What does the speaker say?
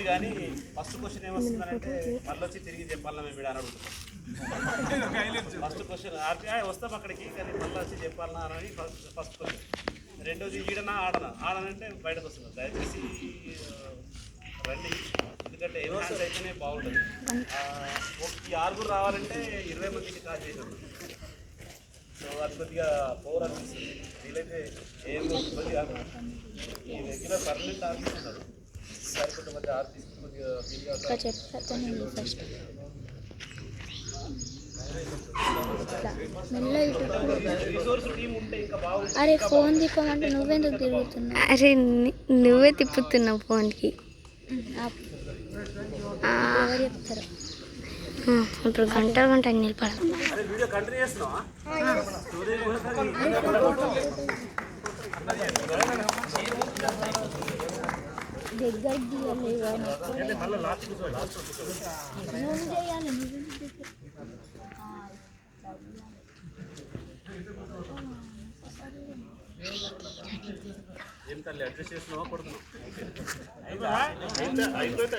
కానీ first question ఏమొస్తుందంటే మళ్ళీ వచ్చి తిరిగి చెప్పాలన్నా మేము వీడు అని అడుగుతాం. ఫస్ట్ క్వశ్చన్ వస్తాం అక్కడికి, కానీ మళ్ళీ వచ్చి చెప్పాలన్నా అని ఫస్ట్ క్వశ్చన్. రెండోది ఈడనా ఆడనంటే బయటకు వస్తుంది. దయచేసి రండి, ఎందుకంటే ఎన్హాన్స్ అయితేనే బాగుంటుంది. ఈ 6 రావాలంటే 20 మందికి కాల్ చేసాం. సో అది కొద్దిగా పవర్ అనిపిస్తుంది. వీలైతే ఏం కొద్దిగా ఈ రెగ్యులర్ పర్మనెంట్ ఆర్టిస్ట్ ఉన్నారు, ఈసారి కొంతమంది ఆర్టిస్ట్ కొద్దిగా రిసోర్స్ టీమ్ ఉంటే ఇంకా బాగుంటుంది. అరే ఫోన్ తిప్పమంటే నువ్వెందుకు తిరుగుతున్నావు? అరే నువ్వే తిప్పుతున్నావు ఫోన్కి. ఎవరు చెప్తారు? ఇప్పుడు గంట నిలబడాలి. వీడియో కంటిన్యూ చేస్తున్నావా? దగ్గరికి ఏం తల్లి అడ్జస్ట్ చేస్తున్నావా? పడుతున్నావు అయిపోయింది.